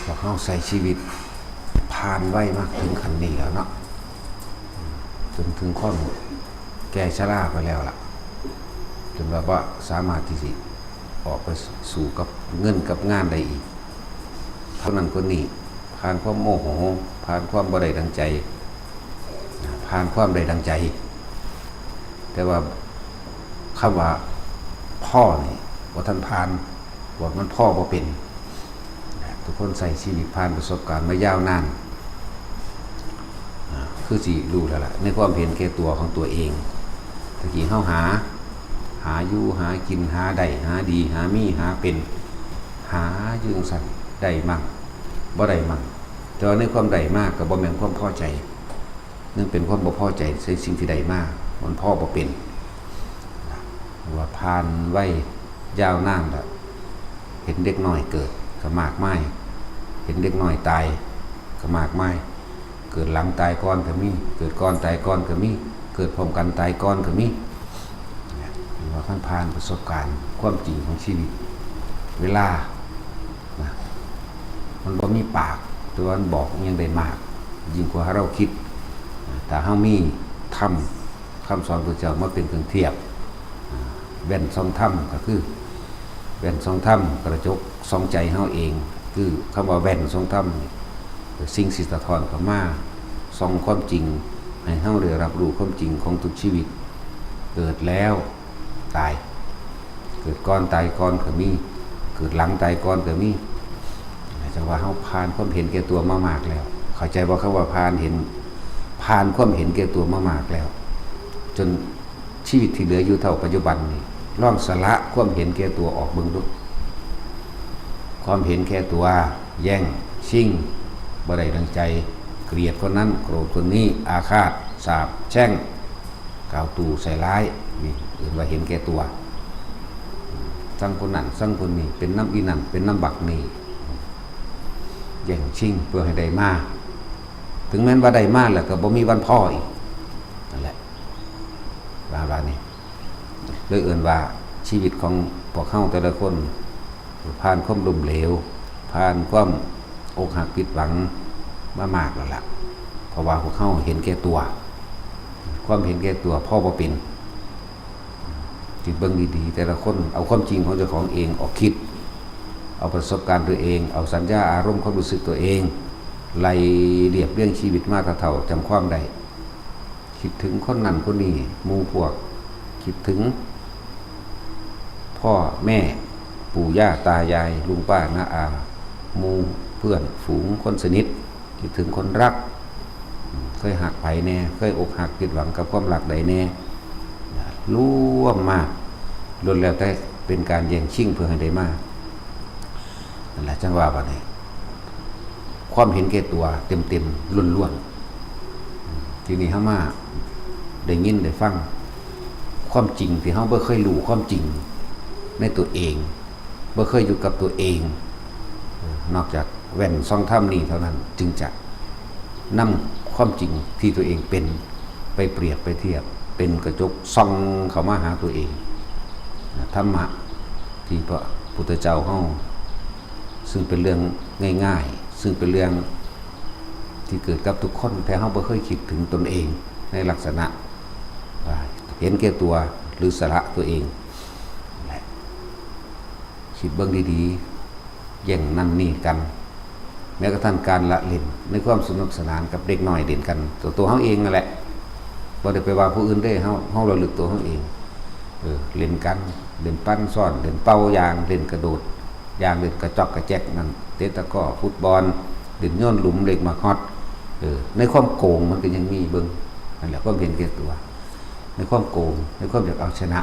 พวกเขาใช้ชีวิตผ่านไว้มากถึงขั้นนี้แล้วเนาะจนถึงข้อแก่ชราไปแล้วล่ะจนว่าสามารถที่สิออกไปสู่กับเงินกับงานได้อีกเท่านั้นคนนี้ผ่านความโมโหผ่านความบ่ได้ดังใจผ่านความได้ดังใจแต่ว่าคำว่าพ่อนี่ว่าท่านผ่านว่ามันพ่อบ่เป็นทุกคนใส่ชีวิตผ่านประสบการณ์มายาวนานคือสิรู้แล้วล่ะในความเห็นแก่ตัวของตัวเองตะกี้เฮาหาอยู่หากินหาได้หาดีหามีหาเป็นหาอยู่จังซั่นได้มั่งบ่ได้มั่งแต่ว่าในความได้มากก็บ่แม่นความพอใจนั่นเป็นความบ่พอใจในสิ่งที่ได้มากมันพ่อบ่เป็นว่าผ่านไว้ยาวนานแล้วเห็นเด็กน้อยเกิดก็มากมายเห็นเด็กน้อยตายก็มากมายเกิดหลังตายก่อนก็มีเกิดก่อนตายก่อนก็มีเกิดพร้อมกันตายก่อนก็มีว่าผ่านประสบการณ์ความจริงของชีวิตเวลามันบ่มีปากแต่ว่ามันบอกยังได้มากยิ่งกว่าเราคิดแต่เฮามีธรรมคำสอนพระเจ้ามาเป็นเครื่องเทียบแว่นส่องธรรมก็คือแว่นส่องธรรมกระจกส่องใจเฮาเองคือคำว่าแว่นส่องธรรมสิ่งสิสะท้อนเข้ามาส่องความจริงให้เฮาได้รับรู้ความจริงของทุกชีวิตเกิดแล้วตายเกิดก่อนตายก่อนก็มีเกิดหลังตายก่อนก็มีจังว่าเฮาผ่านความเห็นแก่ตัวมามากแล้วเข้าใจบ่คำว่าผ่านความเห็นแก่ตัวมามากแล้วจนชีวิตที่เหลืออยู่เท่าปัจจุบันนี่ลองสละความเห็นแก่ตัวออกเบิ่งดูความเห็นแก่ตัวแย่งชิงบ่ได้ดังใจเกลียดคนนั้นโกรธคนนี้อาฆาตสาปแช่งกล่าวตู่ใส่ร้ายนี่เรียกว่าเห็นแก่ตัวสั่งคนนั้นสั่งคนนี้เป็นน้ำอีนั่นเป็นน้ำบักนี่แย่งชิงเพื่อให้ได้มาถึงแม้ว่าได้มาแล้วก็บ่มีวันพ่ออีกนั่นแหละว่านี่เลยเอื่นว่าชีวิตของพวกเฮาแต่ละคนผ่านความล้มเหลวผ่านความอกหักผิดหวังมามากแล้วล่ะเพราะว่าพวกเฮาเห็นแก่ตัวความเห็นแก่ตัวพ่อบ่เป็นจิตเบิ่งดีๆแต่ละคนเอาความจริงของเจ้าของเองออกคิดเอาประสบการณ์ตัวเองเอาสัญญาอารมณ์ความรู้สึกตัวเองไล่เรียบเรียงชีวิตมาเท่าจำความได้คิดถึงคนนั้นคนนี้หมู่พวกคิดถึงพ่อแม่ปู่ย่าตายายลุงป้าน้าอาหมู่เพื่อนฝูงคนสนิทคิดถึงคนรักเคยหักไผแน่เคยอกหักผิดหวังกับความรักใดแน่ร่วมมากล้วนแล้วแต่เป็นการแย่งชิงเพื่อให้ได้มากนั่นแหละจังว่าบัดนี้ความเห็นแก่ตัวเต็มๆล้วนๆทีนี้เฮามาได้ยินได้ฟังความจริงที่เฮาบ่เคยรู้ความจริงในตัวเองบ่เคยอยู่กับตัวเองนอกจากแว่นส่องธรรมนี้เท่านั้นจึงจะนำความจริงที่ตัวเองเป็นไปเปรียบไปเทียบเป็นกระจกส่องเข้ามาหาตัวเองธรรมะที่พระพุทธเจ้าเฮาซึ่งเป็นเรื่องง่ายๆซึ่งเป็นเรื่องที่เกิดกับทุกคนแต่เฮาบ่เคยคิดถึงตนเองในลักษณะเห็นแก่ตัวหรือสละตัวเองคิดเบิ่งดีๆแย่งนั่นนี่กันแม้กระทั่งการละเล่นในความสนุกสนานกับเด็กน้อยเล่นกันตัวเฮาเองนั่นแหละบ่ได้ไปว่าผู้อื่นได้เฮาระลึกตัวเฮาเองเล่นกันเล่นปั้นซ่อนเล่นเป่ายางเล่นกระโดดยางเล่นกระจอกกระแจกนั่นเตะตะกร้อฟุตบอลเล่นโยนหลุมเล็กมาฮอตในความโกงมันก็ยังมีเบิ่งนั่นแหละความเห็นแก่ตัวในความโกงในความอยากเอาชนะ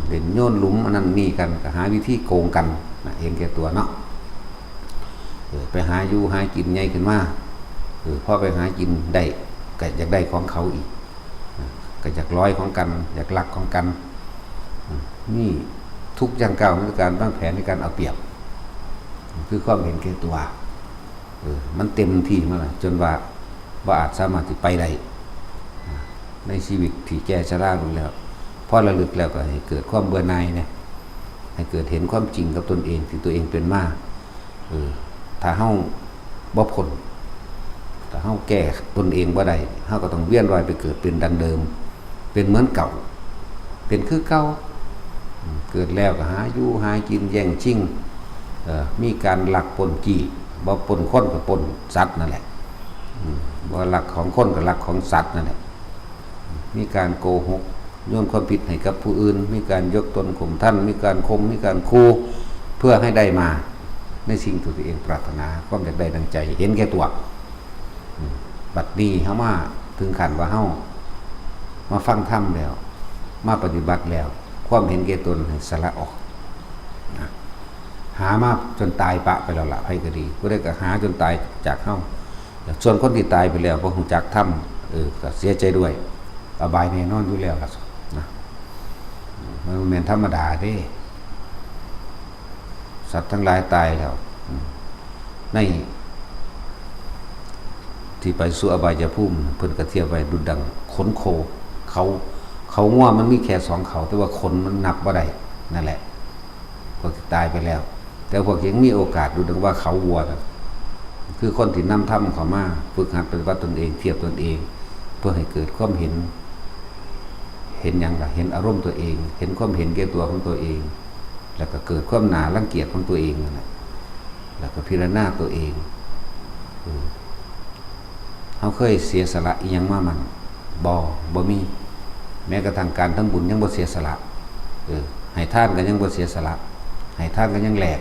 เล่นโยนหลุมอันนั้นนี่กันก็หาวิธีโกงกันเห็นแก่ตัวเนาะไปหาอยู่หากินใหญ่ขึ้นมาพอไปหากินได้ก็อยากได้ของเขาอีกก็อยากร้อยของกันอยากลักของกันนี่ทุกอย่างก้าวในการวางแผนในการเอาเปรียบคือความเห็นแก่ตัวมันเต็มที่มาแล้วจนว่าอาจสามารถที่ไปได้ในชีวิตที่แก่ชราลงแล้วพอระลึกแล้วก็ให้เกิดความเบื่อหน่ายเนี่ยให้เกิดเห็นความจริงกับตนเองที่ตัวเองเป็นมา ถ้าเฮาบ่พ้นถ้าเฮาแก้ตนเองบ่ได้เฮาก็ต้องเวียนว่ายไปเกิดเป็นดังเดิมเป็นเหมือนเก่าเป็นคือเก่าเกิดแล้วก็หาอยู่หากินแย่งชิงมีการลักปล้นจี้บ่ปล้นคนก็ปล้นสัตว์นั่นแหละบ่ลักของคนก็ลักของสัตว์นั่นแหละมีการโกหกโยนความผิดให้กับผู้อื่นมีการยกตนข่มท่านมีการข่มมีการขู่เพื่อให้ได้มาในสิ่งที่ตัวเองปรารถนาความอยากได้ดังใจเห็นแก่ตัวบัดนี้เฮามาถึงขั้นว่าเฮามาฟังธรรมแล้วมาปฏิบัติแล้วความเห็นแก่ตนให้สละออกนะหามาจนตายปะไปแล้วล่ะไผก็ดีผู้ใดก็หาจนตายจากเฮาส่วนคนที่ตายไปแล้วบ่ฮู้จักธรรมก็เสียใจด้วยอบายแน่นอนอยู่แล้วล่ะนะมันแม่นธรรมดาเด้สัตว์ทั้งหลายตายแล้วในที่ไปสู่อบายภูมิเพิ่นก็เทียบไว้ดุจดังขนโคเขาง่วมันมีแค่2เขาแต่ว่าขนมันนับบ่ได้นั่นแหละพวกที่ตายไปแล้วแต่พวกยังมีโอกาสดูดังว่าเขาวัวนะคือคนที่นำธรรมเข้ามาฝึกหัดปฏิบัติตนเองเทียบตนเองเพื่อให้เกิดความเห็นอย่างไรเห็นอารมณ์ตัวเองเห็นความเห็นแก่ตัวของตัวเองแล้วก็เกิดความหนารังเกียจของตัวเองนั่นแหละแล้วก็พิจารณาตัวเองเขาเคยเสียสละอีหยังมามันบ่มีแม้กระทั่งการทั้งบุญยังบ่เสียสละให้ทานก็ยังบ่เสียสละให้ทานก็ยังแหลก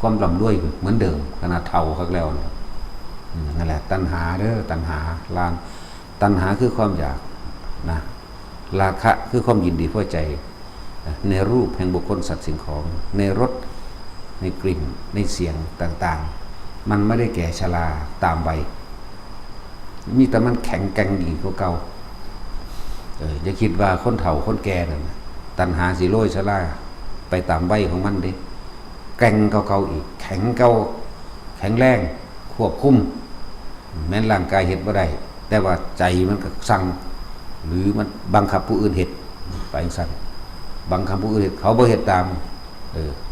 ความร่ำรวยเหมือนเดิมขนาดเท่าคักแล้วนั่นแหละตัณหาเด้อตัณหาลานตัณหาคือความอยากนะราคะคือความยินดีพอใจในรูปแห่งบุคคลสัตว์สิ่งของในรสในกลิ่นในเสียงต่างๆมันไม่ได้แก่ชราตามวัยมีแต่มันแข็งแกร่งดีกว่าเก่าอย่าคิดว่าคนเฒ่าคนแก่นั่นตัณหาสิโรยชราไปตามวัยของมันเด้แกร่งเก่าๆอีกแข็งเก่าแข็งแรงควบคุมแม้นร่างกายเฮ็ดบ่ได้แต่ว่าใจมันก็สั่งหรือมันบังคับผู้อื่นเฮ็ดไปสั่นบังคับผู้อื่นเฮ็ดเขาบ่เฮ็ดตาม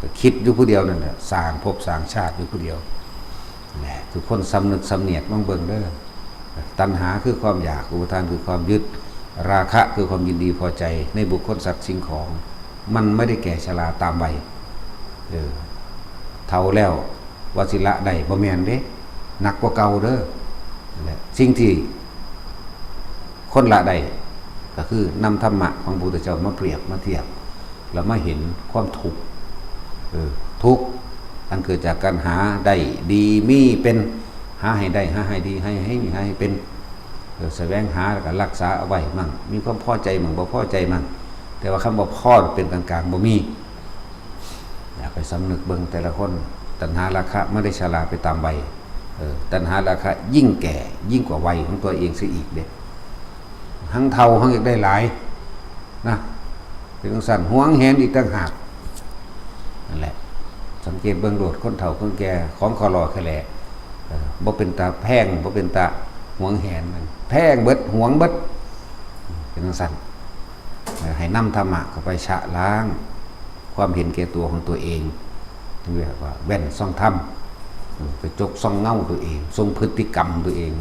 ก็คิดอยู่ผู้เดียวนั่นแหละสร้างภพสร้างชาติอยู่ผู้เดียวแหละทุกคนสำนึกสำเนียกมั่งเบิ่งเด้อตัณหาคือความอยากอุปทานคือความยึดราคะคือความยินดีพอใจในบุคคลสัตว์สิ่งของมันไม่ได้แก่ชราตามวัยเฒ่าแล้ววสิละได้บ่แม่นเด้หนักกว่าเก่าเด้อนั่นแหละสิ่งที่คนละได้ก็คือนำธรรมะของพระพุทธเจ้ามาเปรียบมาเทียบแล้วมาเห็นความทุกข์ทุกข์อันเกิดจากการหาได้ดีมีเป็นหาให้ได้หาให้ดีให้เป็นแสวงหาแล้วก็รักษาเอาไว้มั่งมีความพอใจมั่งบ่พอใจมั่งแต่ว่าคำว่าพอเป็นกลางๆบ่มีอยากไปสำนึกเบิ่งแต่ละคนตัณหาราคะไม่ได้ชราไปตามวัยตัณหาราคะยิ่งแก่ยิ่งกว่าวัยของตัวเองเสียอีกเด้หังเท่าหังอยากได้หลายนะเป็นสั่นหวงแหนอีกต่างหากนั่นแหละสังเกตเบื้องโดดคนเฒ่าคนแก่ของคอรอแค่แหละบ่เป็นตาแพงบ่เป็นตาหวงแหนแพงเบิดหวงเบิดเป็นสั่นให้นำธรรมะเข้าไปชะล้างความเห็นแก่ตัวของตัวเองเรียกว่าแว่นซ่องธรรมไปจกซ่องเงาตัวเองทรงพฤติกรรมตัวเอง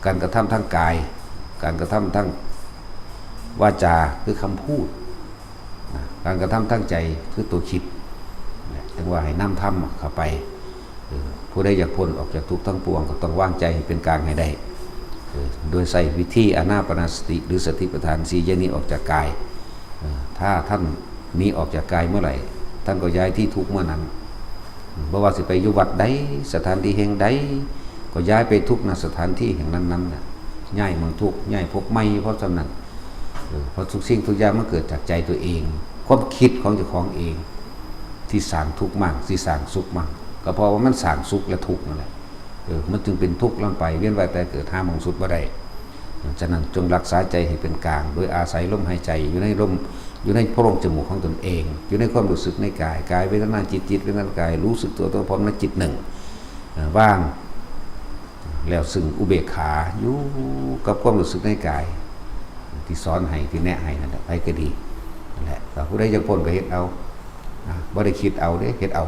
การกระทำทางกายการกระทำทั้งวาจาคือคำพูดการกระทำทั้งใจคือตัวคิดถึงว่าให้นำธรรมเข้าไปผู้ใดอยากพ้นออกจากทุกข์ทั้งปวงก็ต้องวางใจให้เป็นกลางให้ได้โดยใส่วิธีอานาปานสติหรือสติปัฏฐาน4อย่างนี้ออกจากกายถ้าท่านนี้ออกจากกายเมื่อไหร่ท่านก็ย้ายที่ทุกข์เมื่อนั้นบ่ว่าสิไปอยู่วัดใดสถานที่แห่งใดก็ย้ายไปทุกข์ณสถานที่แห่งนั้นๆน่ะย้ายเมืองทุกข์ย้ายพบใหม่เพราะฉะนั้นเพราะทุกสิ่งทุกอย่างมันเกิดจากใจตัวเองความคิดของเจ้าของเองที่สร้างทุกข์มากที่สร้างสุขมากก็เพราะว่ามันสร้างสุขและทุกข์นั่นแหละมันจึงเป็นทุกข์ลำไปเวียนว่ายแต่เกิดหาหม่องสุดบ่ได้ฉะนั้นจงรักษาใจให้เป็นกลางโดยอาศัยลมหายใจอยู่ในลมอยู่ในโพรงจมูกของตนเองอยู่ในความรู้สึกในกายกายเวทนาจิตเวทนากายรู้สึกตัวพร้อมในจิตหนึ่งว่างแล้วซึ่งอุเบกขาอยู่กับความรู้สึกในกายที่สอนให้ที่แนะให้นั่นแหละไปก็ดีนั่นแหละแต่ผู้ใดยังพ้นก็เฮ็ดเอาบ่ได้คิดเอาเด้เฮ็ดเอา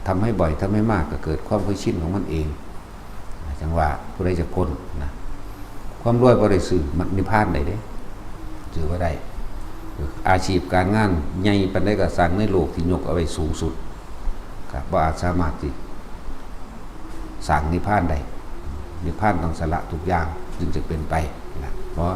ทำให้บ่อยทำให้มากก็เกิดความเคยชินของมันเองจังว่าผู้ใดจะพ้นนะความรวยบ่ได้ซื้อมันนิพพานได้เด้ซื้อบ่ได้อาชีพการงานใหญ่ปานใดก็สร้างในโลกที่ยกเอาไว้สูงสุดก็บ่อาจสามารถที่สร้างนิพพานได้นิพพานต้องสละทุกอย่างจึงจะเป็นไปนะเพราะ